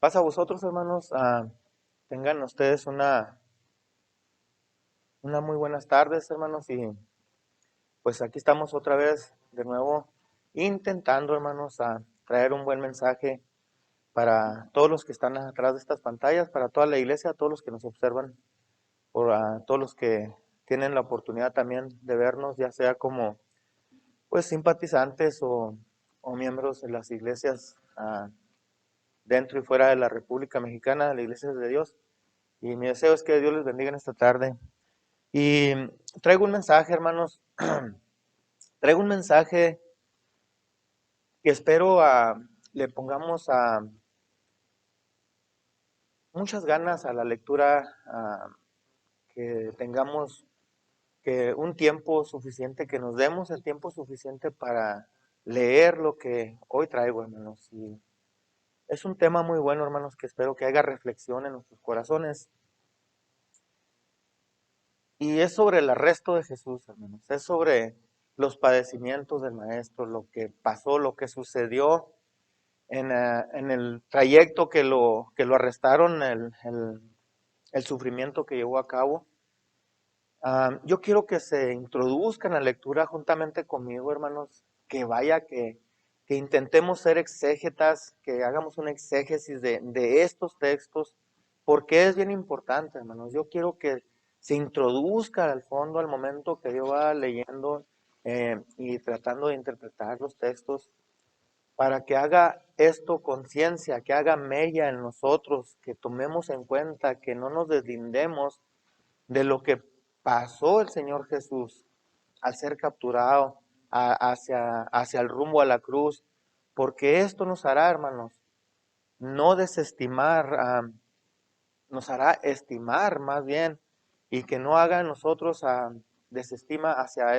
paz a vosotros, hermanos. Tengan ustedes una muy buenas tardes, hermanos. Y pues aquí estamos otra vez de nuevo intentando, hermanos, a traer un buen mensaje para todos los que están atrás de estas pantallas, para toda la iglesia, a todos los que nos observan, por a todos los que tienen la oportunidad también de vernos, ya sea como pues simpatizantes o miembros de las iglesias dentro y fuera de la República Mexicana, de la Iglesia de Dios. Y mi deseo es que Dios les bendiga en esta tarde. Y traigo un mensaje, hermanos. Traigo un mensaje que espero le pongamos muchas ganas a la lectura, que tengamos que un tiempo suficiente, que nos demos el tiempo suficiente para leer lo que hoy traigo, hermanos. Y es un tema muy bueno, hermanos, que espero que haga reflexión en nuestros corazones. Y es sobre el arresto de Jesús, hermanos. Es sobre los padecimientos del Maestro, lo que pasó, lo que sucedió en el trayecto que lo arrestaron, el sufrimiento que llevó a cabo. Yo quiero que se introduzcan a la lectura juntamente conmigo, hermanos, que intentemos ser exégetas, que hagamos una exégesis de estos textos, porque es bien importante, hermanos. Yo quiero que se introduzca al fondo al momento que yo va leyendo y tratando de interpretar los textos, para que haga esto conciencia, que haga mella en nosotros, que tomemos en cuenta, que no nos deslindemos de lo que pasó el Señor Jesús al ser capturado hacia el rumbo a la cruz, porque esto nos hará, hermanos, no desestimar, nos hará estimar más bien, y que no haga en nosotros desestima hacia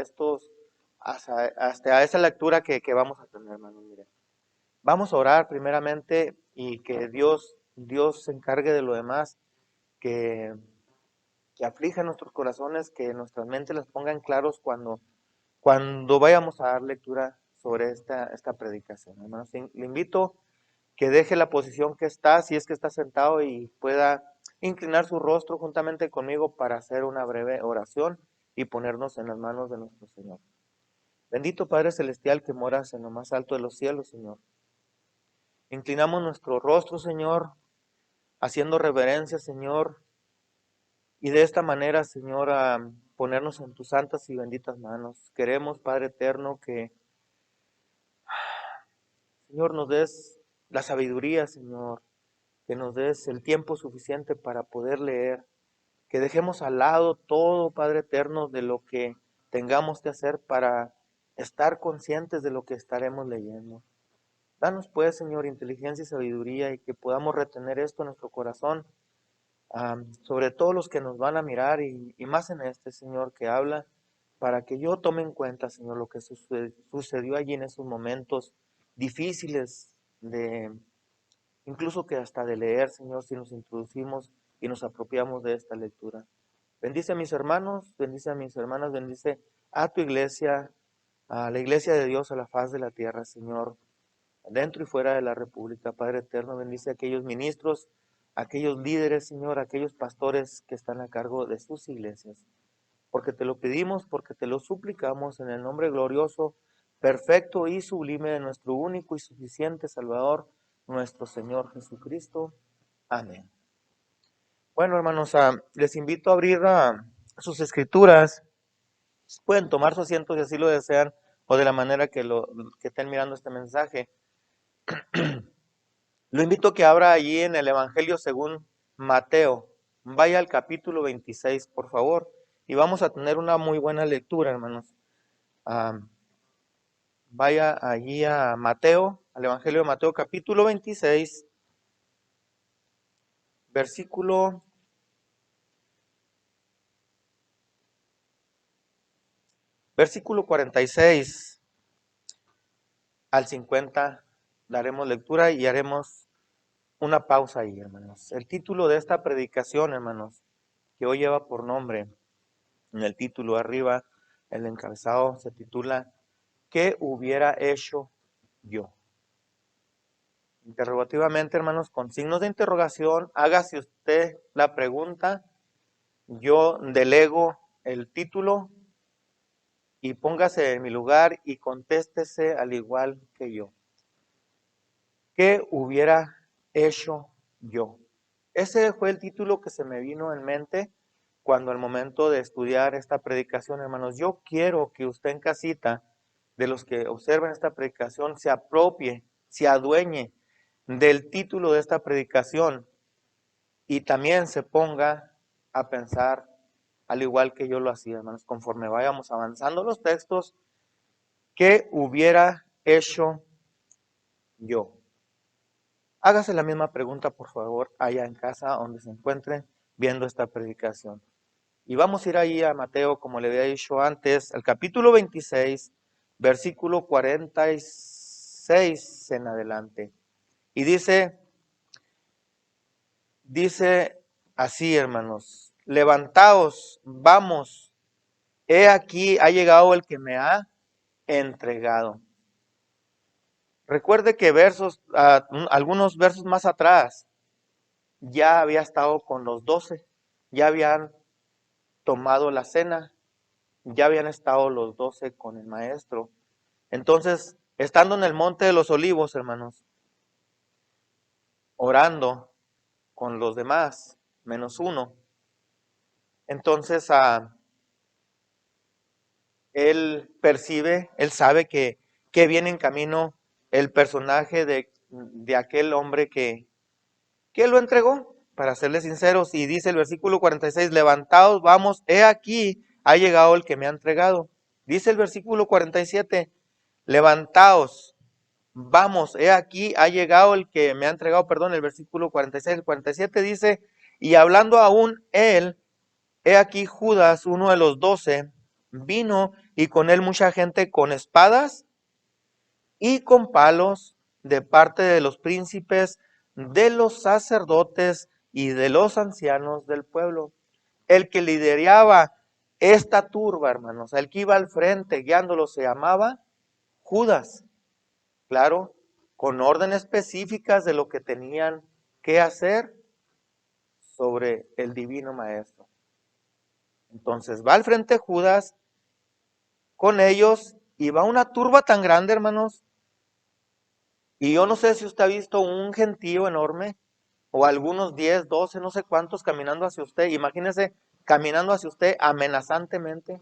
esa lectura que vamos a tener, hermanos. Miren, vamos a orar primeramente y que Dios se encargue de lo demás, que que aflija nuestros corazones, que nuestras mentes las pongan claros cuando vayamos a dar lectura sobre esta predicación. Hermanos, le invito que deje la posición que está, si es que está sentado, y pueda inclinar su rostro juntamente conmigo para hacer una breve oración y ponernos en las manos de nuestro Señor. Bendito Padre Celestial, que moras en lo más alto de los cielos, Señor. Inclinamos nuestro rostro, Señor, haciendo reverencia, Señor, y de esta manera, Señor, ponernos en tus santas y benditas manos. Queremos, Padre eterno, que, Señor, nos des la sabiduría, Señor, que nos des el tiempo suficiente para poder leer, que dejemos al lado todo, Padre eterno, de lo que tengamos que hacer para estar conscientes de lo que estaremos leyendo. Danos, pues, Señor, inteligencia y sabiduría, y que podamos retener esto en nuestro corazón, sobre todo los que nos van a mirar, y más en este, Señor, que habla, para que yo tome en cuenta, Señor, lo que sucedió allí en esos momentos difíciles, incluso que hasta de leer, Señor, si nos introducimos y nos apropiamos de esta lectura. Bendice a mis hermanos, bendice a mis hermanas, bendice a tu iglesia, a la iglesia de Dios a la faz de la tierra, Señor, dentro y fuera de la República. Padre eterno, bendice a aquellos ministros, a aquellos líderes, Señor, a aquellos pastores que están a cargo de sus iglesias. Porque te lo pedimos, porque te lo suplicamos en el nombre glorioso, perfecto y sublime de nuestro único y suficiente Salvador, nuestro Señor Jesucristo. Amén. Bueno, hermanos, les invito a abrir sus escrituras. Pueden tomar su asiento si así lo desean, o de la manera que estén mirando este mensaje. Lo invito a que abra allí en el Evangelio según Mateo. Vaya al capítulo 26, por favor, y vamos a tener una muy buena lectura, hermanos. Vaya allí a Mateo, al Evangelio de Mateo, capítulo 26, versículo 46 al 50. Daremos lectura y haremos una pausa ahí, hermanos. El título de esta predicación, hermanos, que hoy lleva por nombre, en el título arriba, el encabezado se titula ¿Qué hubiera hecho yo? Interrogativamente, hermanos, con signos de interrogación, hágase usted la pregunta, yo delego el título y póngase en mi lugar y contéstese al igual que yo. ¿Qué hubiera hecho yo? Ese fue el título que se me vino en mente cuando al momento de estudiar esta predicación, hermanos. Yo quiero que usted en casita, de los que observen esta predicación, se apropie, se adueñe del título de esta predicación y también se ponga a pensar al igual que yo lo hacía, hermanos, conforme vayamos avanzando los textos, ¿qué hubiera hecho yo? Hágase la misma pregunta, por favor, allá en casa donde se encuentren viendo esta predicación. Y vamos a ir ahí a Mateo, como le había dicho antes, al capítulo 26, versículo 46 en adelante. Y dice así, hermanos, levantaos, vamos, he aquí ha llegado el que me ha entregado. Recuerde que algunos versos más atrás, ya había estado con los 12, ya habían tomado la cena, ya habían estado los 12 con el maestro. Entonces, estando en el monte de los olivos, hermanos, orando con los demás, menos uno, entonces él percibe, él sabe que viene en camino el personaje de aquel hombre que lo entregó, para serles sinceros, y dice el versículo 46, levantaos, vamos, he aquí, ha llegado el que me ha entregado. Dice el versículo 47, levantaos, vamos, he aquí, ha llegado el que me ha entregado, perdón, el versículo 46, el 47 dice, y hablando aún él, he aquí Judas, uno de los 12, vino y con él mucha gente con espadas y con palos de parte de los príncipes, de los sacerdotes y de los ancianos del pueblo. El que lideraba esta turba, hermanos, el que iba al frente guiándolo se llamaba Judas. Claro, con órdenes específicas de lo que tenían que hacer sobre el divino maestro. Entonces va al frente Judas con ellos y va una turba tan grande, hermanos. Y yo no sé si usted ha visto un gentío enorme, o algunos 10, 12, no sé cuántos caminando hacia usted. Imagínese caminando hacia usted amenazantemente.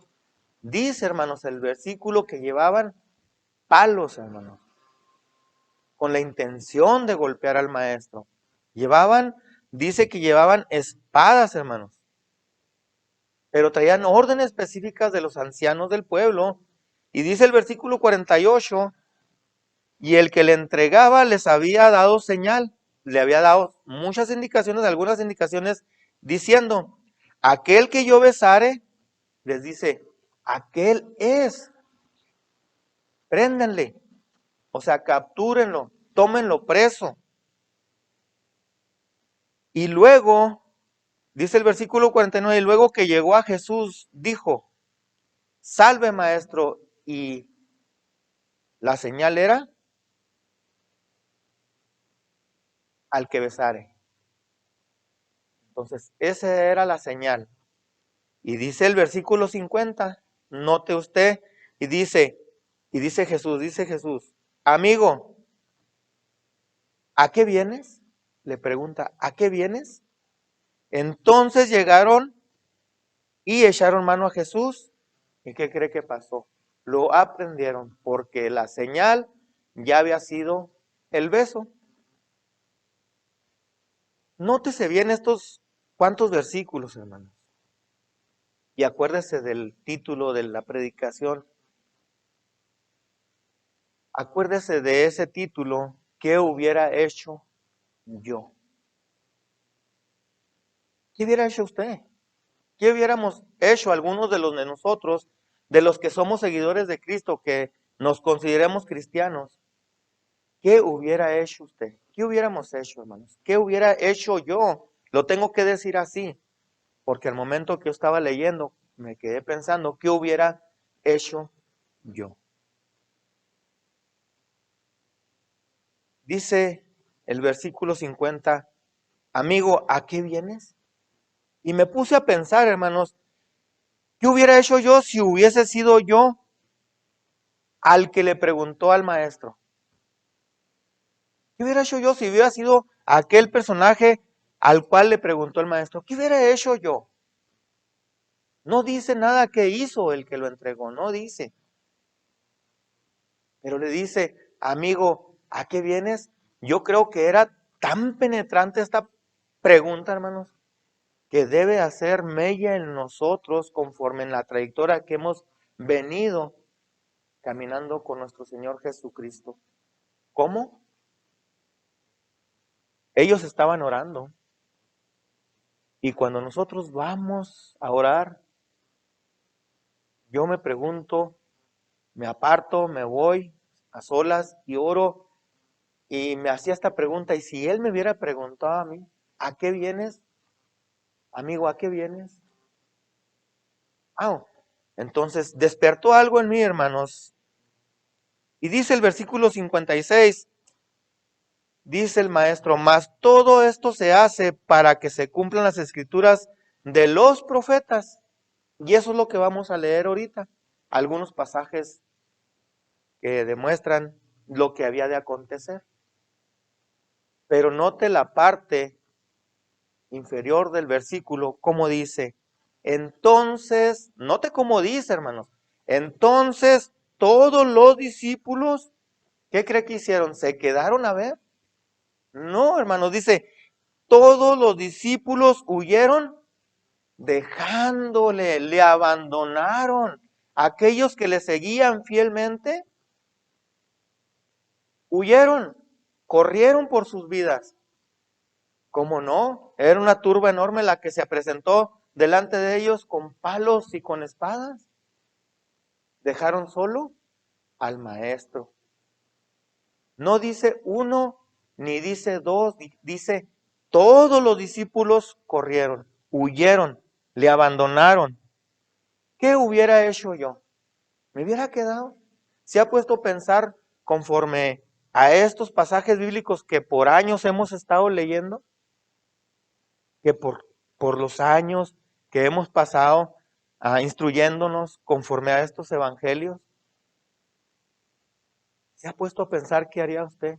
Dice, hermanos, el versículo que llevaban palos, hermanos, con la intención de golpear al maestro. Dice que llevaban espadas, hermanos, pero traían órdenes específicas de los ancianos del pueblo. Y dice el versículo 48, y el que le entregaba les había dado señal, le había dado muchas indicaciones, algunas indicaciones, diciendo, aquel que yo besare, les dice, aquel es, préndanle, o sea, captúrenlo, tómenlo preso. Y luego, dice el versículo 49, y luego que llegó a Jesús, dijo, salve maestro, y la señal era al que besare. Entonces, esa era la señal. Y dice el versículo 50, note usted, dice Jesús, amigo, ¿a qué vienes? Le pregunta, ¿a qué vienes? Entonces llegaron y echaron mano a Jesús. ¿Y qué cree que pasó? Lo aprendieron porque la señal ya había sido el beso. Nótese bien estos cuantos versículos, hermanos. Y acuérdese del título de la predicación. Acuérdese de ese título, ¿qué hubiera hecho yo? ¿Qué hubiera hecho usted? ¿Qué hubiéramos hecho algunos de los de nosotros, de los que somos seguidores de Cristo, que nos consideremos cristianos? ¿Qué hubiera hecho usted? ¿Qué hubiéramos hecho, hermanos? ¿Qué hubiera hecho yo? Lo tengo que decir así, porque al momento que yo estaba leyendo, me quedé pensando, ¿qué hubiera hecho yo? Dice el versículo 50, amigo, ¿a qué vienes? Y me puse a pensar, hermanos, ¿qué hubiera hecho yo si hubiese sido yo al que le preguntó al maestro? ¿Qué hubiera hecho yo si hubiera sido aquel personaje al cual le preguntó el maestro? ¿Qué hubiera hecho yo? No dice nada que hizo el que lo entregó, no dice. Pero le dice, amigo, ¿a qué vienes? Yo creo que era tan penetrante esta pregunta, hermanos, que debe hacer mella en nosotros conforme en la trayectoria que hemos venido caminando con nuestro Señor Jesucristo. ¿Cómo? Ellos estaban orando. Y cuando nosotros vamos a orar, yo me pregunto, me aparto, me voy a solas y oro. Y me hacía esta pregunta, y si él me hubiera preguntado a mí, ¿a qué vienes? Amigo, ¿a qué vienes? Ah, entonces despertó algo en mí, hermanos. Y dice el versículo 56, dice el maestro, mas todo esto se hace para que se cumplan las escrituras de los profetas. Y eso es lo que vamos a leer ahorita. Algunos pasajes que demuestran lo que había de acontecer. Pero note la parte inferior del versículo, como dice, entonces, note cómo dice, hermanos, entonces todos los discípulos, ¿qué cree que hicieron? ¿Se quedaron a ver? No, hermanos, dice, todos los discípulos huyeron dejándole, le abandonaron. Aquellos que le seguían fielmente, huyeron, corrieron por sus vidas. ¿Cómo no? Era una turba enorme la que se presentó delante de ellos con palos y con espadas. Dejaron solo al maestro. No dice uno, ni dice dos, dice todos los discípulos corrieron, huyeron, le abandonaron. ¿Qué hubiera hecho yo? ¿Me hubiera quedado? ¿Se ha puesto a pensar conforme a estos pasajes bíblicos que por años hemos estado leyendo? Que por los años que hemos pasado instruyéndonos conforme a estos evangelios, ¿se ha puesto a pensar qué haría usted?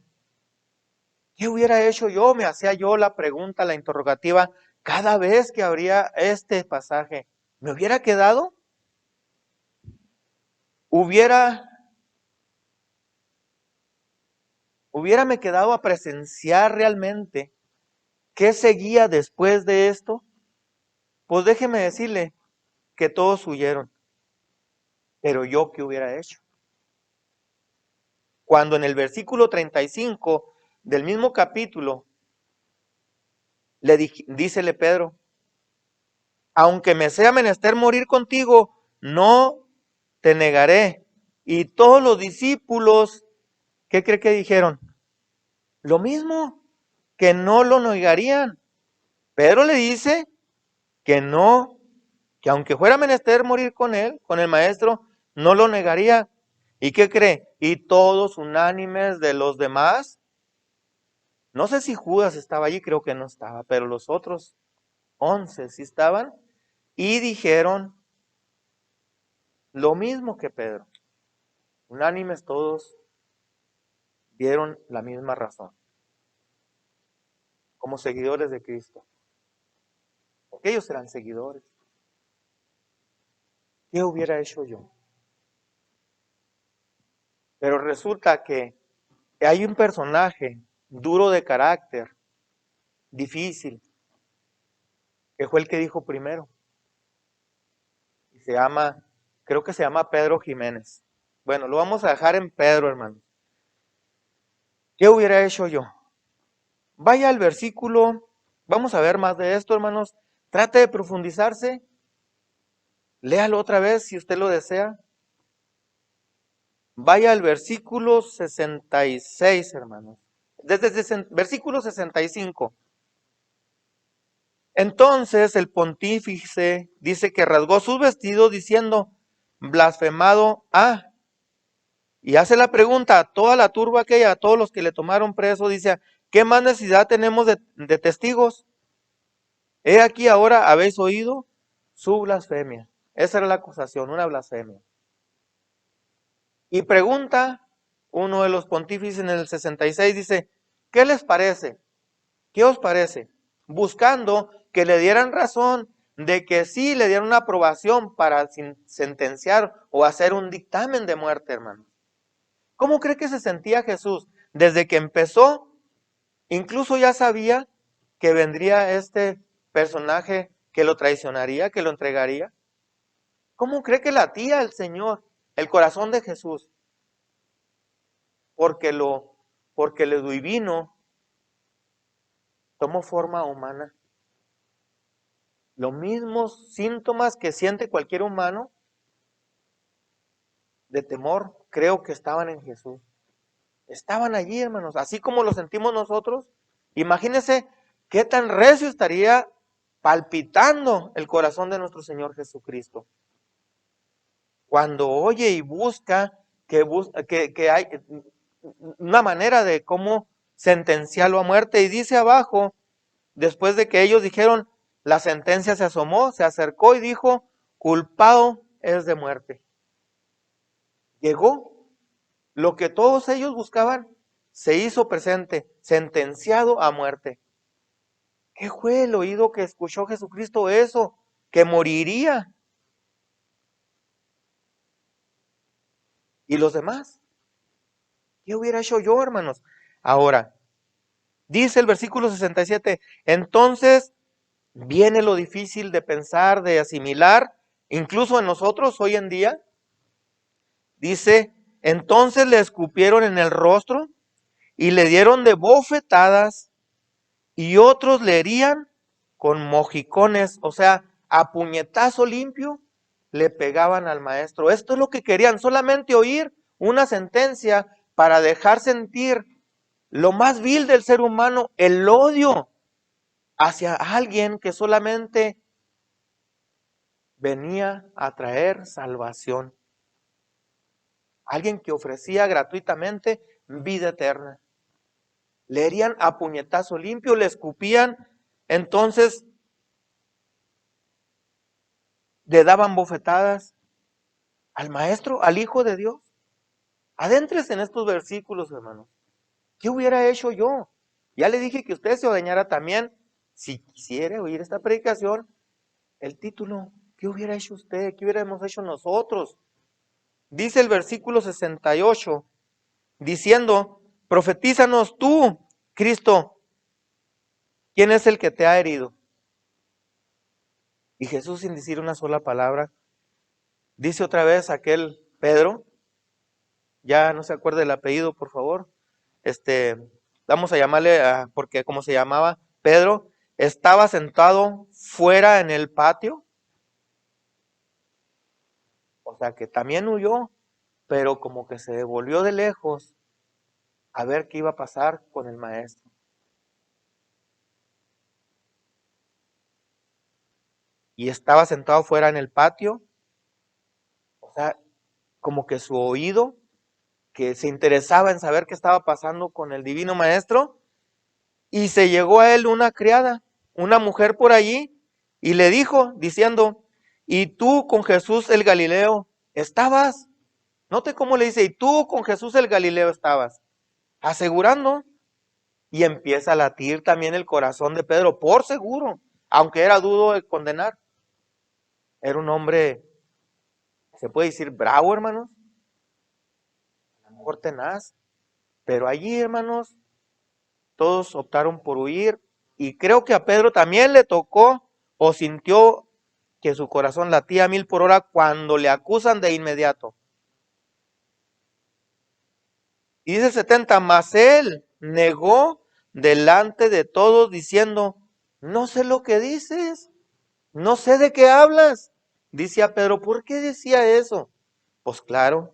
¿Qué hubiera hecho yo? Me hacía yo la pregunta, la interrogativa, cada vez que abría este pasaje. ¿Me hubiera quedado? ¿Hubiera, hubiérame quedado a presenciar realmente qué seguía después de esto? Pues déjeme decirle que todos huyeron. Pero yo, ¿qué hubiera hecho? Cuando en el versículo 35 del mismo capítulo dícele Pedro, aunque me sea menester morir contigo, no te negaré. Y todos los discípulos, ¿qué cree que dijeron? Lo mismo, que no lo negarían. Pedro le dice que no, que aunque fuera menester morir con él, con el maestro, no lo negaría. ¿Y qué cree? Y todos unánimes de los demás, no sé si Judas estaba allí, creo que no estaba, pero los otros 11 sí estaban, y dijeron lo mismo que Pedro. Unánimes todos dieron la misma razón, como seguidores de Cristo. Porque ellos eran seguidores. ¿Qué hubiera hecho yo? Pero resulta que hay un personaje duro de carácter, difícil, que fue el que dijo primero. Y se llama, creo que se llama Pedro Jiménez. Bueno, lo vamos a dejar en Pedro, hermano. ¿Qué hubiera hecho yo? Vaya al versículo, vamos a ver más de esto, hermanos. Trate de profundizarse. Léalo otra vez si usted lo desea. Vaya al versículo 66, hermanos. Desde versículo 65. Entonces el pontífice dice que rasgó sus vestidos diciendo, blasfemado y hace la pregunta a toda la turba aquella, a todos los que le tomaron preso, dice, ¿qué más necesidad tenemos de testigos? He aquí ahora habéis oído su blasfemia. Esa era la acusación, una blasfemia. Y pregunta uno de los pontífices en el 66, dice, ¿qué les parece? ¿Qué os parece? Buscando que le dieran razón de que sí le dieran una aprobación para sentenciar o hacer un dictamen de muerte, hermano. ¿Cómo cree que se sentía Jesús? Desde que empezó, incluso ya sabía que vendría este personaje que lo traicionaría, que lo entregaría. ¿Cómo cree que latía el Señor, el corazón de Jesús? Porque lo divino tomó forma humana. Los mismos síntomas que siente cualquier humano de temor, creo que estaban en Jesús. Estaban allí, hermanos, así como lo sentimos nosotros. Imagínense qué tan recio estaría palpitando el corazón de nuestro Señor Jesucristo. Cuando oye y busca que hay una manera de cómo sentenciarlo a muerte. Y dice abajo, después de que ellos dijeron, la sentencia se asomó, se acercó y dijo, culpado es de muerte. Llegó. Lo que todos ellos buscaban se hizo presente, sentenciado a muerte. ¿Qué fue el oído que escuchó Jesucristo eso? Que moriría. ¿Y los demás? ¿Qué hubiera hecho yo, hermanos? Ahora, dice el versículo 67, entonces viene lo difícil de pensar, de asimilar, incluso en nosotros hoy en día. Dice, entonces le escupieron en el rostro y le dieron de bofetadas y otros le herían con mojicones, o sea, a puñetazo limpio le pegaban al maestro. Esto es lo que querían, solamente oír una sentencia para dejar sentir lo más vil del ser humano, el odio hacia alguien que solamente venía a traer salvación. Alguien que ofrecía gratuitamente vida eterna. Le herían a puñetazo limpio, le escupían, entonces le daban bofetadas al maestro, al Hijo de Dios. Adéntrese en estos versículos, hermanos. ¿Qué hubiera hecho yo? Ya le dije que usted se ordeñara también, si quisiera oír esta predicación, el título, ¿qué hubiera hecho usted? ¿Qué hubiéramos hecho nosotros? Dice el versículo 68, diciendo, profetízanos tú, Cristo, ¿quién es el que te ha herido? Y Jesús, sin decir una sola palabra, dice otra vez aquel Pedro, ya no se acuerda el apellido, por favor, vamos a llamarle, porque como se llamaba Pedro, estaba sentado fuera en el patio, o sea que también huyó, pero como que se volvió de lejos a ver qué iba a pasar con el maestro. Y estaba sentado fuera en el patio, o sea, como que su oído, que se interesaba en saber qué estaba pasando con el divino maestro, y se llegó a él una criada, una mujer por allí, y le dijo, diciendo, ¿y tú con Jesús el Galileo estabas? Note cómo le dice, ¿y tú con Jesús el Galileo estabas? Asegurando, y empieza a latir también el corazón de Pedro, por seguro, aunque era dudo de condenar. Era un hombre, se puede decir, bravo, hermanos, a lo mejor tenaz, pero allí, hermanos, todos optaron por huir, y creo que a Pedro también le tocó o sintió que su corazón latía a 1000 por hora cuando le acusan de inmediato. Y dice el 70, mas él negó delante de todos diciendo, no sé lo que dices, no sé de qué hablas. Dice a Pedro, ¿por qué decía eso? Pues claro,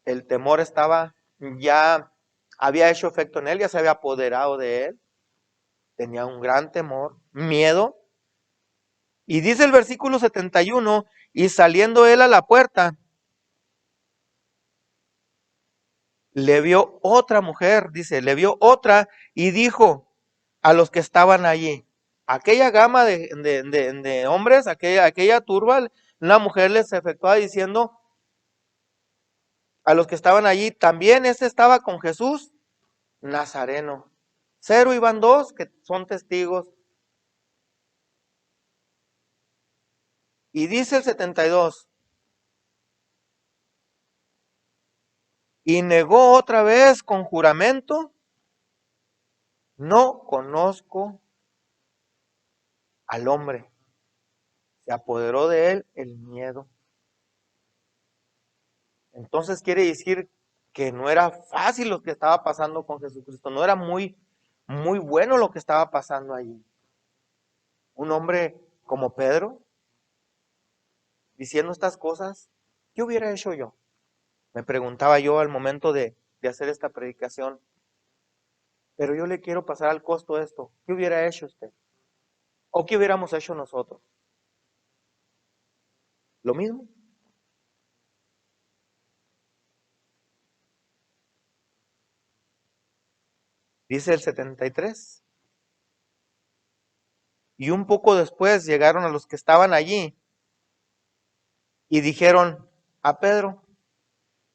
el temor estaba, ya había hecho efecto en él, ya se había apoderado de él. Tenía un gran temor, miedo. Y dice el versículo 71, y 1, y saliendo él a la puerta, le vio otra mujer, dice, le vio otra y dijo a los que estaban allí, aquella gama de hombres, aquella turba, una mujer les efectuaba diciendo a los que estaban allí, también este estaba con Jesús Nazareno. Cero iban dos que son testigos. Y dice el 72, y negó otra vez con juramento, no conozco al hombre. Se apoderó de él el miedo. Entonces quiere decir que no era fácil lo que estaba pasando con Jesucristo, no era muy bueno lo que estaba pasando allí. Un hombre como Pedro, diciendo estas cosas, ¿qué hubiera hecho yo? Me preguntaba yo al momento de hacer esta predicación, pero yo le quiero pasar al costo esto, ¿qué hubiera hecho usted? ¿O qué hubiéramos hecho nosotros? ¿Lo mismo? Dice el 73. Y un poco después llegaron a los que estaban allí y dijeron a Pedro,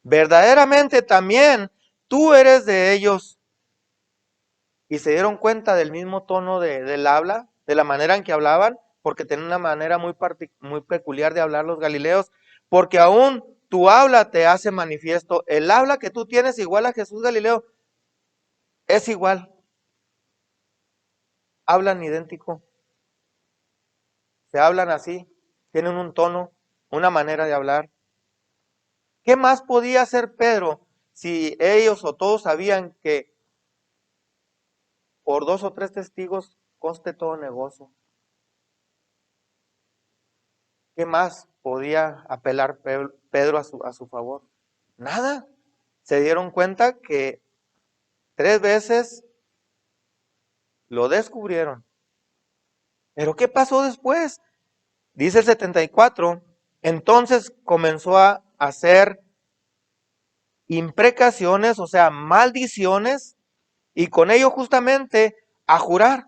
verdaderamente también tú eres de ellos. Y se dieron cuenta del mismo tono del habla, de la manera en que hablaban, porque tenían una manera muy peculiar de hablar los galileos, porque aún tu habla te hace manifiesto. El habla que tú tienes igual a Jesús Galileo es igual. Hablan idéntico, se hablan así, tienen un tono, una manera de hablar. ¿Qué más podía hacer Pedro si ellos o todos sabían que por dos o tres testigos conste todo negocio? ¿Qué más podía apelar Pedro a su favor? Nada. Se dieron cuenta que tres veces lo descubrieron. ¿Pero qué pasó después? Dice el 74, entonces comenzó a hacer imprecaciones, o sea, maldiciones, y con ello justamente a jurar,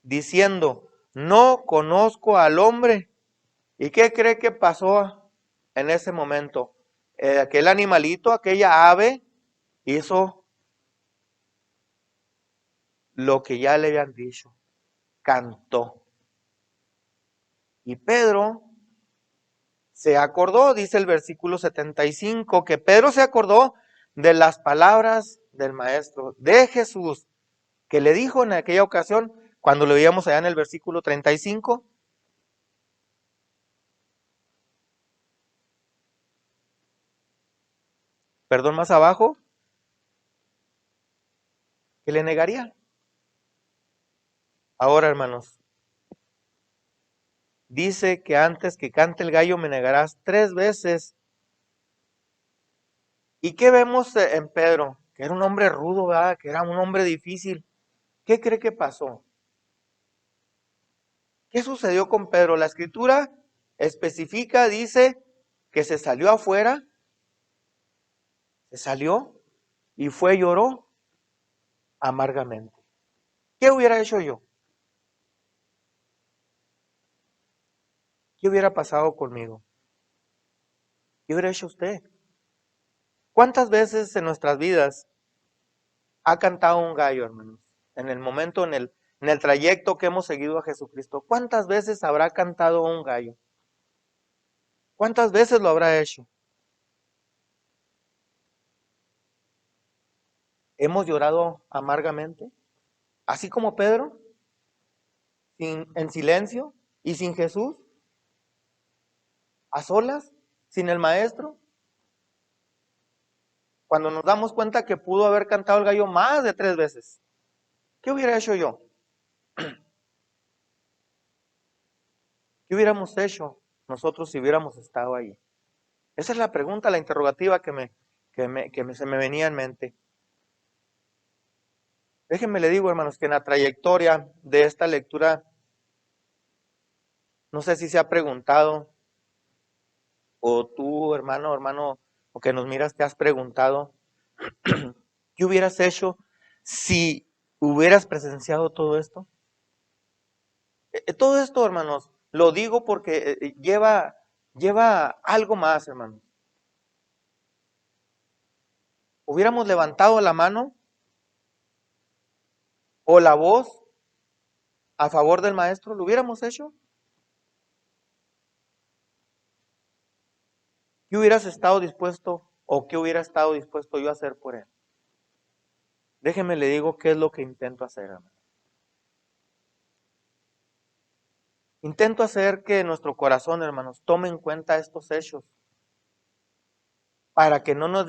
diciendo, no conozco al hombre. ¿Y qué cree que pasó en ese momento? Aquel animalito, aquella ave, hizo lo que ya le habían dicho, cantó. Y Pedro se acordó, dice el versículo 75, que Pedro se acordó de las palabras del maestro, de Jesús, que le dijo en aquella ocasión, cuando lo veíamos allá en el versículo 35, perdón, más abajo, que le negaría. Ahora, hermanos, dice que antes que cante el gallo me negarás tres veces. ¿Y qué vemos en Pedro? Que era un hombre rudo, ¿verdad? Que era un hombre difícil. ¿Qué cree que pasó? ¿Qué sucedió con Pedro? La escritura especifica, dice que se salió afuera, se salió y fue y lloró amargamente. ¿Qué hubiera hecho yo? ¿Qué hubiera pasado conmigo? ¿Qué hubiera hecho usted? ¿Cuántas veces en nuestras vidas ha cantado un gallo, hermanos? En el momento, en el trayecto que hemos seguido a Jesucristo, ¿cuántas veces habrá cantado un gallo? ¿Cuántas veces lo habrá hecho? ¿Hemos llorado amargamente? Así como Pedro, en silencio y sin Jesús, a solas, sin el maestro. Cuando nos damos cuenta que pudo haber cantado el gallo más de tres veces, ¿qué hubiera hecho yo? ¿Qué hubiéramos hecho nosotros si hubiéramos estado ahí? Esa es la pregunta, la interrogativa se me venía en mente. Déjenme le digo, hermanos, que en la trayectoria de esta lectura, no sé si se ha preguntado, o tú, hermano o que nos miras, te has preguntado, ¿qué hubieras hecho si hubieras presenciado todo esto? Todo esto, hermanos, lo digo porque lleva algo más, hermanos. ¿Hubiéramos levantado la mano o la voz a favor del maestro? ¿Lo hubiéramos hecho? ¿Qué hubieras estado dispuesto o qué hubiera estado dispuesto yo a hacer por él? Déjeme le digo qué es lo que intento hacer, hermano. Intento hacer que nuestro corazón, hermanos, tome en cuenta estos hechos para que no nos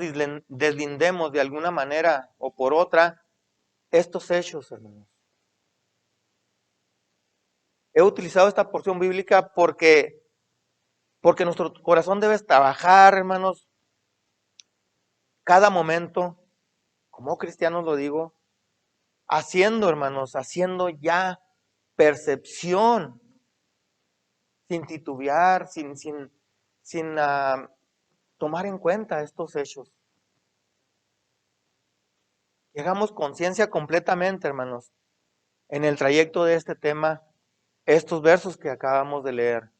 deslindemos de alguna manera o por otra estos hechos, hermanos. He utilizado esta porción bíblica porque nuestro corazón debe trabajar, hermanos, cada momento, como cristianos lo digo, haciendo, hermanos, haciendo ya percepción, sin titubear, sin tomar en cuenta estos hechos. Llegamos conciencia completamente, hermanos, en el trayecto de este tema, estos versos que acabamos de leer.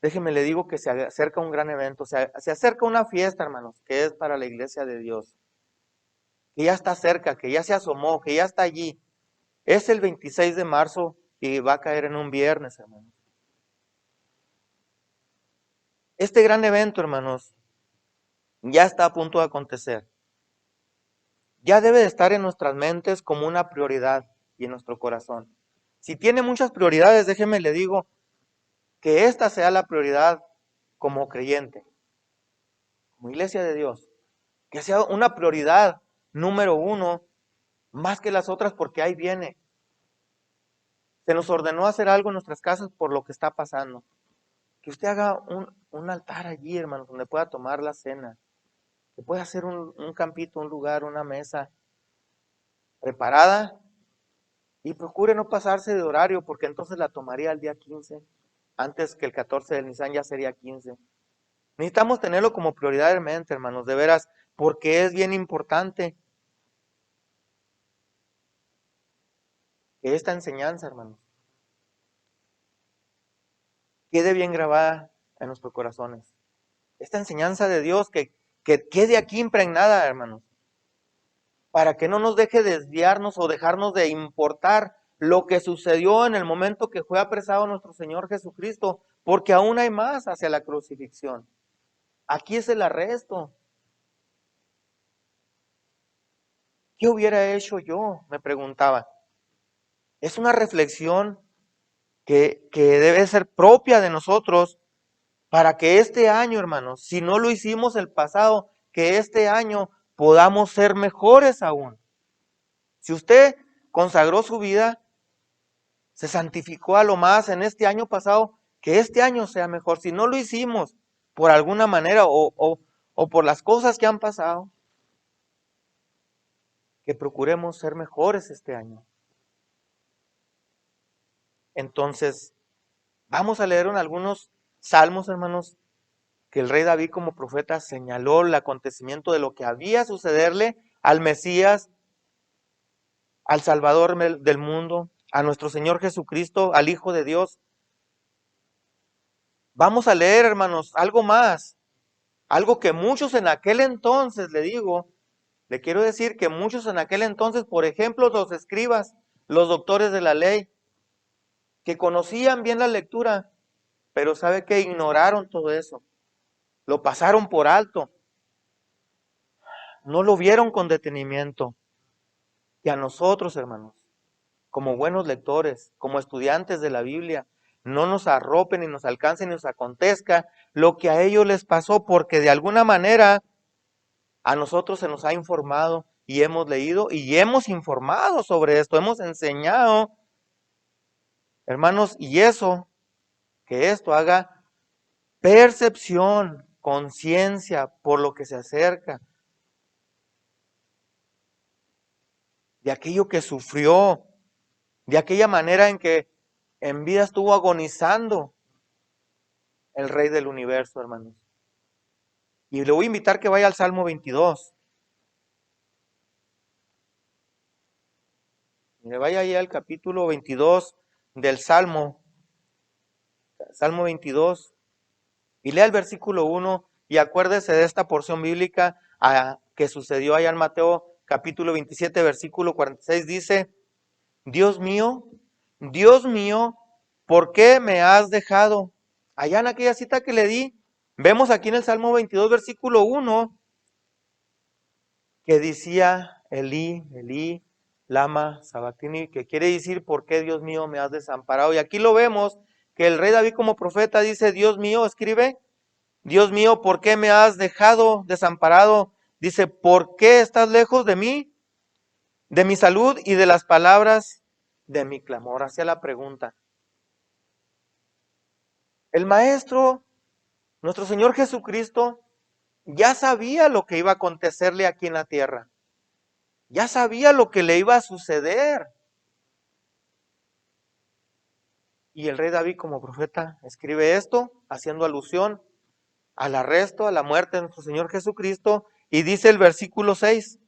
Déjeme le digo que se acerca un gran evento, se acerca una fiesta, hermanos, que es para la iglesia de Dios, que ya está cerca, que ya se asomó, que ya está allí. Es el 26 de marzo y va a caer en un viernes, hermanos. Este gran evento, hermanos, ya está a punto de acontecer. Ya debe de estar en nuestras mentes como una prioridad y en nuestro corazón. Si tiene muchas prioridades, déjeme le digo que esta sea la prioridad como creyente, como iglesia de Dios, que sea una prioridad número uno más que las otras porque ahí viene. Se nos ordenó hacer algo en nuestras casas por lo que está pasando. Que usted haga un altar allí, hermanos, donde pueda tomar la cena. Que pueda hacer un campito, un lugar, una mesa preparada y procure no pasarse de horario porque entonces la tomaría el día 15. Antes que el 14 del Nisan ya sería 15. Necesitamos tenerlo como prioridad en mente, hermanos, de veras, porque es bien importante que esta enseñanza, hermanos, quede bien grabada en nuestros corazones. Esta enseñanza de Dios que quede aquí impregnada, hermanos, para que no nos deje desviarnos o dejarnos de importar lo que sucedió en el momento que fue apresado nuestro Señor Jesucristo, porque aún hay más hacia la crucifixión. Aquí es el arresto. ¿Qué hubiera hecho yo? Me preguntaba. Es una reflexión que debe ser propia de nosotros para que este año, hermanos, si no lo hicimos el pasado, que este año podamos ser mejores aún. Si usted consagró su vida, se santificó a lo más en este año pasado, que este año sea mejor. Si no lo hicimos por alguna manera o por las cosas que han pasado, que procuremos ser mejores este año. Entonces, vamos a leer algunos salmos, hermanos, que el rey David como profeta señaló el acontecimiento de lo que había sucederle al Mesías, al Salvador del mundo, a nuestro Señor Jesucristo, al Hijo de Dios. Vamos a leer, hermanos, algo más, algo que muchos en aquel entonces, le quiero decir que muchos en aquel entonces, por ejemplo, los escribas, los doctores de la ley, que conocían bien la lectura, pero sabe que ignoraron todo eso, lo pasaron por alto, no lo vieron con detenimiento. Y a nosotros, hermanos, como buenos lectores, como estudiantes de la Biblia, no nos arropen ni nos alcance ni nos acontezca lo que a ellos les pasó, porque de alguna manera a nosotros se nos ha informado y hemos leído y hemos informado sobre esto, hemos enseñado, hermanos, y eso, que esto haga percepción, conciencia por lo que se acerca, de aquello que sufrió, de aquella manera en que en vida estuvo agonizando el Rey del universo, hermanos. Y le voy a invitar que vaya al Salmo 22. Le vaya ahí al capítulo 22 del Salmo 22, y lea el versículo 1 y acuérdese de esta porción bíblica que sucedió allá en Mateo capítulo 27, versículo 46, dice: Dios mío, ¿por qué me has dejado? Allá en aquella cita que le di, vemos aquí en el Salmo 22, versículo 1, que decía: Elí, Elí, lama sabactini, que quiere decir: ¿por qué, Dios mío, me has desamparado? Y aquí lo vemos, que el rey David como profeta dice: Dios mío, escribe: Dios mío, ¿por qué me has dejado desamparado? Dice: ¿por qué estás lejos de mí, de mi salud y de las palabras de mi clamor? Hacia la pregunta. El Maestro, nuestro Señor Jesucristo, ya sabía lo que iba a acontecerle aquí en la tierra. Ya sabía lo que le iba a suceder. Y el rey David como profeta escribe esto, haciendo alusión al arresto, a la muerte de nuestro Señor Jesucristo, y dice el versículo 6,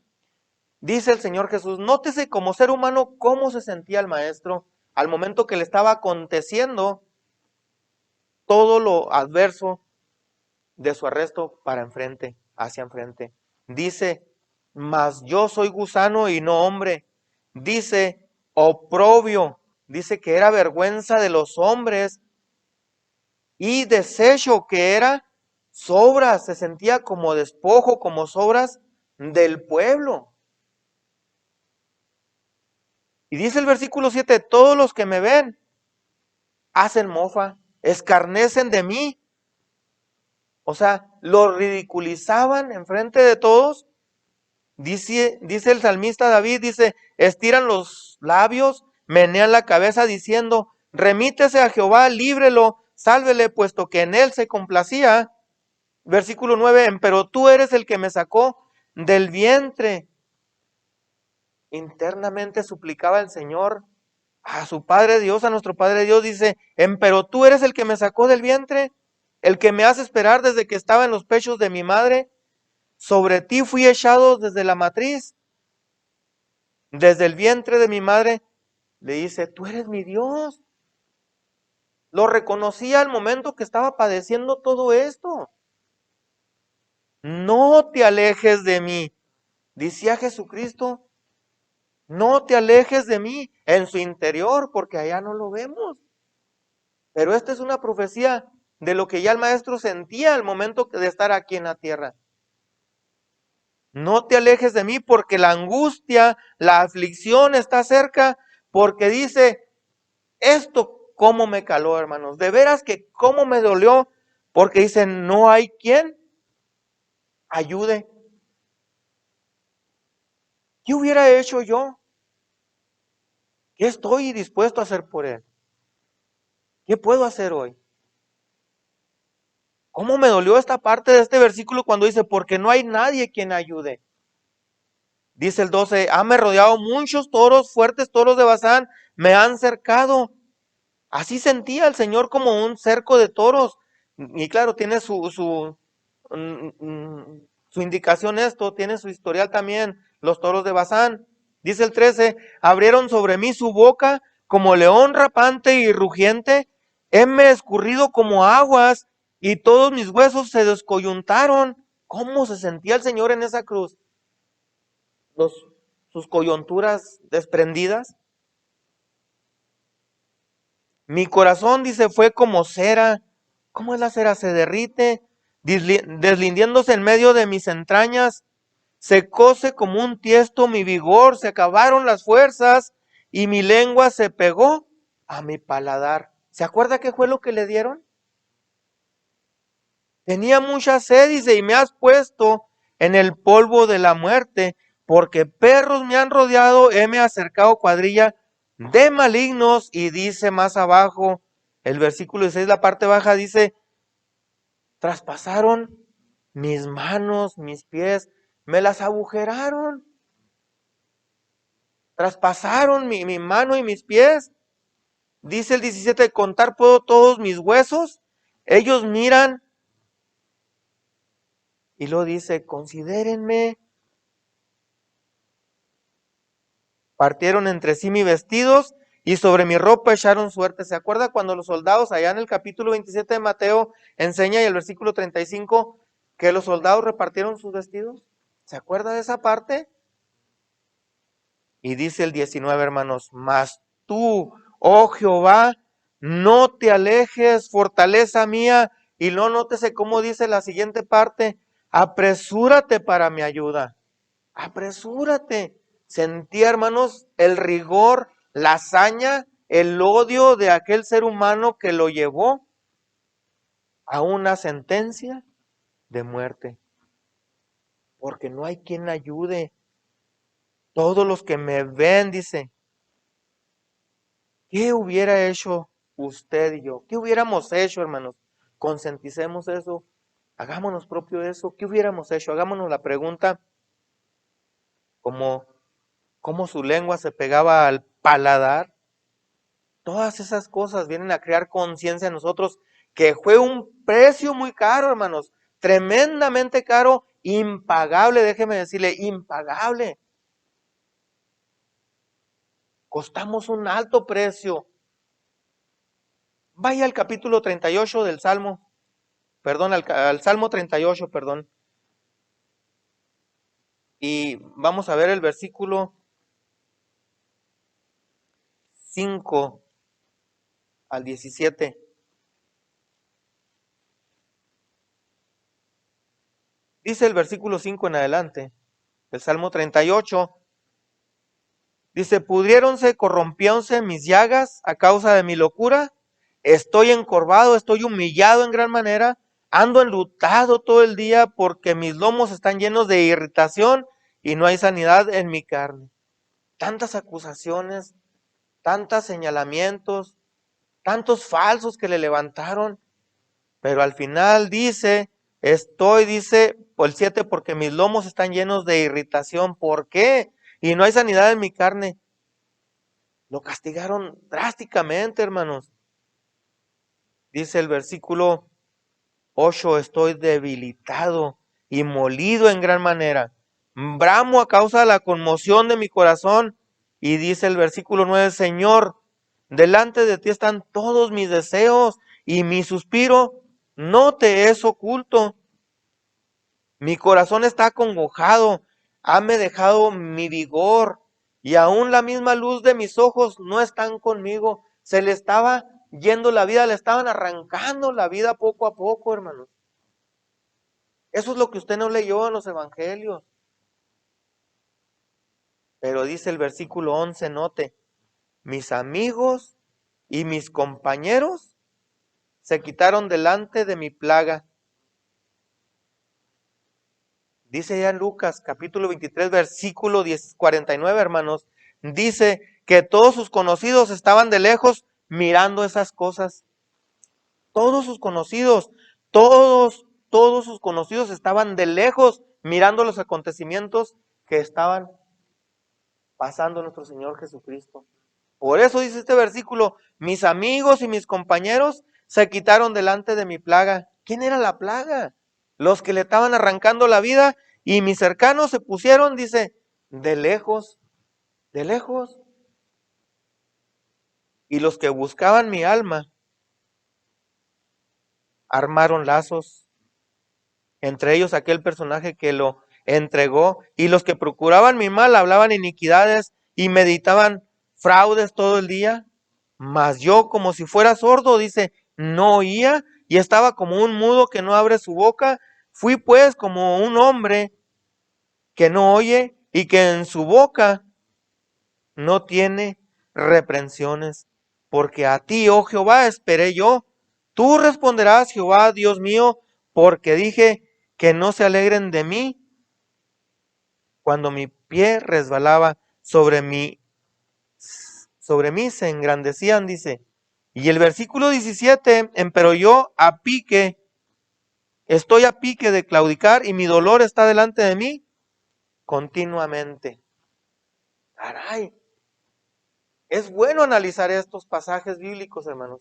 dice el Señor Jesús: nótese como ser humano cómo se sentía el Maestro al momento que le estaba aconteciendo todo lo adverso de su arresto para enfrente, hacia enfrente. Dice: mas yo soy gusano y no hombre. Dice: oprobio. Dice que era vergüenza de los hombres y desecho, que era sobras. Se sentía como despojo, como sobras del pueblo. Y dice el versículo 7: todos los que me ven hacen mofa, escarnecen de mí. O sea, lo ridiculizaban enfrente de todos. Dice el salmista David, dice: estiran los labios, menean la cabeza diciendo: remítese a Jehová, líbrelo, sálvele, puesto que en él se complacía. Versículo 9, pero tú eres el que me sacó del vientre. Internamente suplicaba el Señor a su Padre Dios, a nuestro Padre Dios, dice: pero tú eres el que me sacó del vientre, el que me hace esperar desde que estaba en los pechos de mi madre. Sobre ti fui echado desde la matriz, desde el vientre de mi madre. Le dice: tú eres mi Dios. Lo reconocía al momento que estaba padeciendo todo esto. No te alejes de mí, decía Jesucristo. No te alejes de mí en su interior, porque allá no lo vemos. Pero esta es una profecía de lo que ya el Maestro sentía al momento de estar aquí en la tierra. No te alejes de mí, porque la angustia, la aflicción está cerca, porque dice: esto cómo me caló, hermanos. De veras que cómo me dolió, porque dice: no hay quien ayude. ¿Qué hubiera hecho yo? ¿Qué estoy dispuesto a hacer por él? ¿Qué puedo hacer hoy? ¿Cómo me dolió esta parte de este versículo cuando dice: porque no hay nadie quien ayude? Dice el 12: hame rodeado muchos toros, fuertes toros de Basán, me han cercado. Así sentía el Señor, como un cerco de toros. Y claro, tiene su indicación esto, tiene su historial también, los toros de Basán. Dice el 13: abrieron sobre mí su boca como león rapante y rugiente, heme escurrido como aguas y todos mis huesos se descoyuntaron. ¿Cómo se sentía el Señor en esa cruz? Los, sus coyunturas desprendidas. Mi corazón, dice, fue como cera. ¿Cómo es la cera? Se derrite, deslindiéndose en medio de mis entrañas. Secóse como un tiesto mi vigor, se acabaron las fuerzas y mi lengua se pegó a mi paladar. ¿Se acuerda qué fue lo que le dieron? Tenía mucha sed, dice, y me has puesto en el polvo de la muerte, porque perros me han rodeado, heme acercado cuadrilla de malignos. Y dice más abajo, el versículo 16, la parte baja, dice: traspasaron mis manos, mis pies, me las agujeraron, traspasaron mi mano y mis pies. Dice el 17: contar puedo todos mis huesos, Ellos miran y luego dice, considérenme. Partieron entre sí mis vestidos y sobre mi ropa echaron suerte. ¿Se acuerda cuando los soldados, allá en el capítulo 27 de Mateo, enseña y el versículo 35, que los soldados repartieron sus vestidos? ¿Se acuerda de esa parte? Y dice el 19, hermanos, mas tú, oh Jehová, no te alejes, fortaleza mía. Y no nótese cómo dice la siguiente parte, apresúrate para mi ayuda. Apresúrate. Sentía, hermanos, el rigor, la hazaña, el odio de aquel ser humano que lo llevó a una sentencia de muerte. Porque no hay quien ayude. Todos los que me ven, dice, ¿qué hubiera hecho usted y yo? ¿Qué hubiéramos hecho, hermanos? Concienticemos eso. Hagámonos propio eso. ¿Qué hubiéramos hecho? Hagámonos la pregunta como cómo su lengua se pegaba al paladar. Todas esas cosas vienen a crear conciencia en nosotros, que fue un precio muy caro, hermanos, tremendamente caro, impagable, déjeme decirle, impagable. Costamos un alto precio. Vaya al capítulo 38 del Salmo, perdón, al Salmo 38, perdón, y vamos a ver el versículo 5 al 17. Dice el versículo 5 en adelante, el Salmo 38. Dice, pudriéronse, corrompiónse mis llagas a causa de mi locura. Estoy encorvado, estoy humillado en gran manera. Ando enlutado todo el día porque mis lomos están llenos de irritación y no hay sanidad en mi carne. Tantas acusaciones, tantos señalamientos, tantos falsos que le levantaron. Pero al final dice, dice, por el 7, porque mis lomos están llenos de irritación. ¿Por qué? Y no hay sanidad en mi carne. Lo castigaron drásticamente, hermanos. Dice el versículo 8, estoy debilitado y molido en gran manera. Bramo a causa de la conmoción de mi corazón. Y dice el versículo 9, Señor, delante de ti están todos mis deseos y mi suspiro no te es oculto. Mi corazón está acongojado, hame dejado mi vigor, y aún la misma luz de mis ojos no están conmigo. Se le estaba yendo la vida, le estaban arrancando la vida poco a poco, hermanos. Eso es lo que usted no leyó en los evangelios. Pero dice el versículo 11, note, mis amigos y mis compañeros se quitaron delante de mi plaga. Dice ya en Lucas capítulo 23 versículo 49, hermanos, dice que todos sus conocidos estaban de lejos mirando esas cosas. Todos sus conocidos, todos sus conocidos estaban de lejos mirando los acontecimientos que estaban pasando nuestro Señor Jesucristo. Por eso dice este versículo, mis amigos y mis compañeros se quitaron delante de mi plaga. ¿Quién era la plaga? Los que le estaban arrancando la vida, y mis cercanos se pusieron, dice, de lejos, de lejos. Y los que buscaban mi alma armaron lazos, entre ellos aquel personaje que lo entregó, y los que procuraban mi mal hablaban iniquidades y meditaban fraudes todo el día. Mas yo, como si fuera sordo, dice, no oía, y estaba como un mudo que no abre su boca. Fui pues como un hombre que no oye y que en su boca no tiene reprensiones. Porque a ti, oh Jehová, esperé yo. Tú responderás, Jehová, Dios mío, porque dije que no se alegren de mí cuando mi pie resbalaba sobre mí se engrandecían, dice. Y el versículo 17, empero yo a pique, estoy a pique de claudicar y mi dolor está delante de mí continuamente. Caray, es bueno analizar estos pasajes bíblicos, hermanos,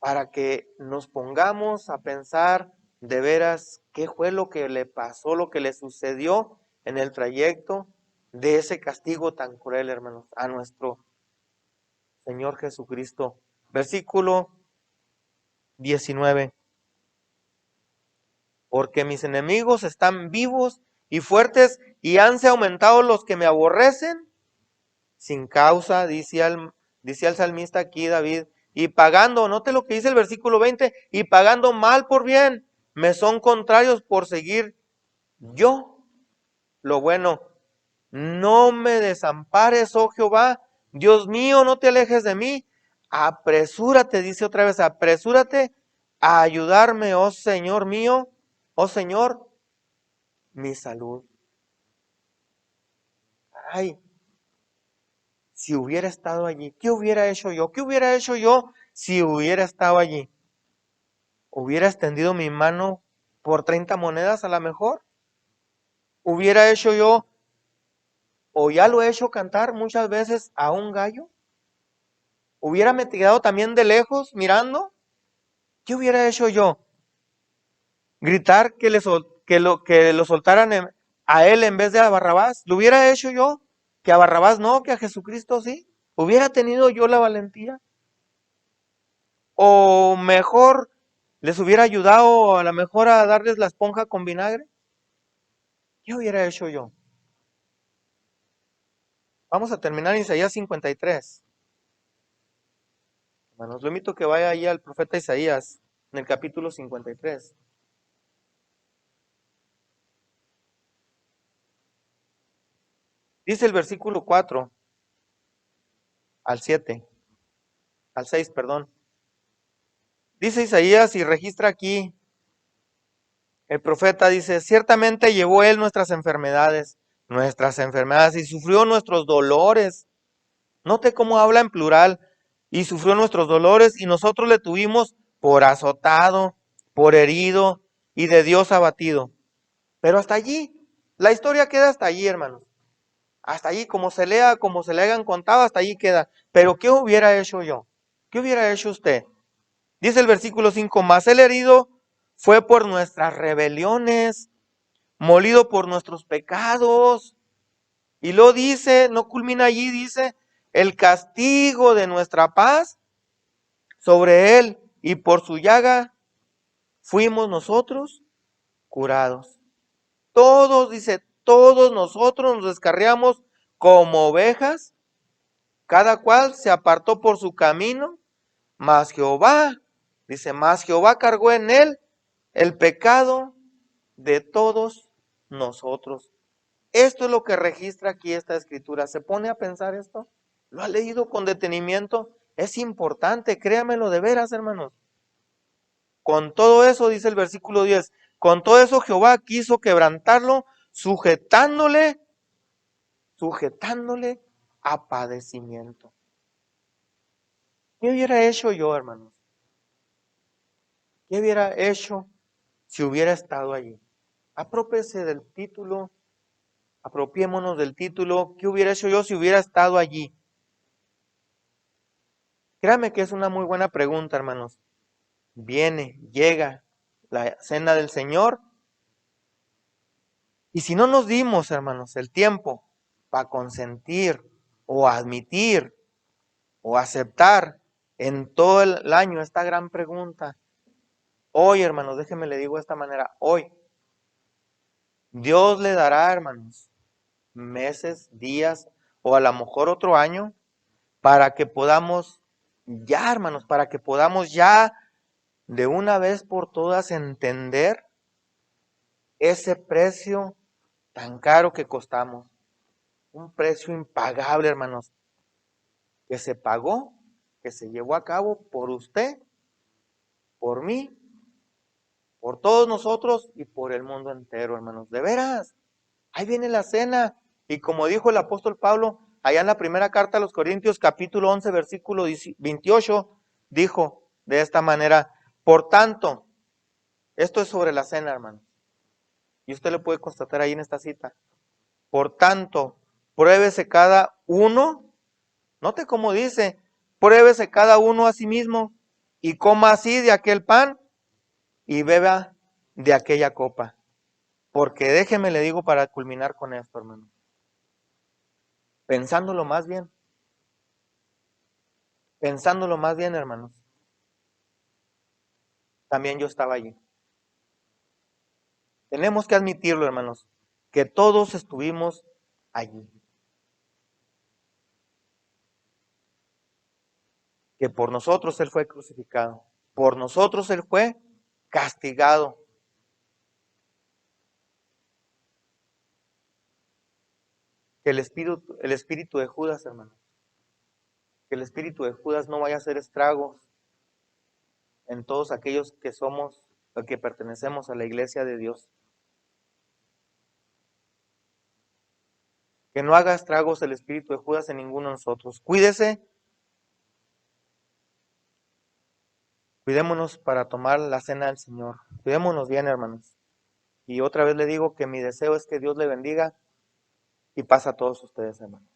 para que nos pongamos a pensar de veras qué fue lo que le pasó, lo que le sucedió en el trayecto de ese castigo tan cruel, hermanos, a nuestro Señor Jesucristo. Versículo 19. Porque mis enemigos están vivos y fuertes y hanse aumentado los que me aborrecen. Sin causa, dice al salmista aquí David, y pagando, note lo que dice el versículo 20, y pagando mal por bien, me son contrarios por seguir yo lo bueno. No me desampares, oh Jehová, Dios mío, no te alejes de mí. Apresúrate, dice otra vez, apresúrate a ayudarme, oh Señor mío, oh Señor, mi salud. Ay, si hubiera estado allí, ¿qué hubiera hecho yo? ¿Qué hubiera hecho yo si hubiera estado allí? ¿Hubiera extendido mi mano por 30 monedas a lo mejor? ¿Hubiera hecho yo, o ya lo he hecho cantar muchas veces a un gallo? ¿Hubiera me quedado también de lejos mirando? ¿Qué hubiera hecho yo? ¿Gritar que lo soltaran a él en vez de a Barrabás? ¿Lo hubiera hecho yo? ¿Que a Barrabás no, que a Jesucristo sí? ¿Hubiera tenido yo la valentía? ¿O mejor les hubiera ayudado a lo mejor a darles la esponja con vinagre? ¿Qué hubiera hecho yo? Vamos a terminar en Isaías 53. Bueno, os lo invito que vaya ahí al profeta Isaías, en el capítulo 53. Dice el versículo 4 al 7, al 6, perdón. Dice Isaías y registra aquí, el profeta dice, ciertamente llevó él nuestras enfermedades y sufrió nuestros dolores. Note cómo habla en plural, y sufrió nuestros dolores y nosotros le tuvimos por azotado, por herido y de Dios abatido. Pero hasta allí, la historia queda hasta allí, hermanos. Hasta allí, como se lea, como se le hayan contado, hasta allí queda. Pero ¿qué hubiera hecho yo? ¿Qué hubiera hecho usted? Dice el versículo 5, mas el herido fue por nuestras rebeliones, molido por nuestros pecados. Y lo dice, no culmina allí, dice, el castigo de nuestra paz sobre él, y por su llaga fuimos nosotros curados. Todos, dice, todos nosotros nos descarriamos como ovejas, cada cual se apartó por su camino, mas Jehová, dice, mas Jehová cargó en él el pecado de todos nosotros. Esto es lo que registra aquí esta escritura. ¿Se pone a pensar esto? ¿Lo ha leído con detenimiento? Es importante, créamelo de veras, hermanos. Con todo eso, dice el versículo 10, con todo eso Jehová quiso quebrantarlo, sujetándole a padecimiento. ¿Qué hubiera hecho yo, hermanos? ¿Qué hubiera hecho si hubiera estado allí? Apropiémonos del título, apropiémonos del título. ¿Qué hubiera hecho yo si hubiera estado allí? Créame que es una muy buena pregunta, hermanos. Llega la cena del Señor, y si no nos dimos, hermanos, el tiempo para consentir o admitir o aceptar en todo el año esta gran pregunta, hoy, hermanos, déjenme le digo de esta manera, hoy, Dios le dará, hermanos, meses, días o a lo mejor otro año para que podamos ya, hermanos, para que podamos ya de una vez por todas entender ese precio tan caro que costamos. Un precio impagable, hermanos, que se pagó, que se llevó a cabo por usted, por mí, por todos nosotros y por el mundo entero, hermanos. De veras, ahí viene la cena. Y como dijo el apóstol Pablo, allá en la primera carta a los Corintios, capítulo 11, versículo 28, dijo de esta manera, por tanto, esto es sobre la cena, hermanos. Y usted lo puede constatar ahí en esta cita. Por tanto, pruébese cada uno, note cómo dice, pruébese cada uno a sí mismo y coma así de aquel pan y beba de aquella copa. Porque déjeme le digo para culminar con esto, hermano. Pensándolo más bien, hermanos, también yo estaba allí. Tenemos que admitirlo, hermanos, que todos estuvimos allí. Que por nosotros Él fue crucificado. Por nosotros Él fue castigado. Que el espíritu de Judas, hermanos, que el espíritu de Judas no vaya a hacer estragos en todos aquellos que somos o que pertenecemos a la iglesia de Dios. Que no haga estragos el espíritu de Judas en ninguno de nosotros. Cuídese, cuidémonos para tomar la cena del Señor. Cuidémonos bien, hermanos. Y otra vez le digo que mi deseo es que Dios le bendiga y pasa a todos ustedes, hermanos.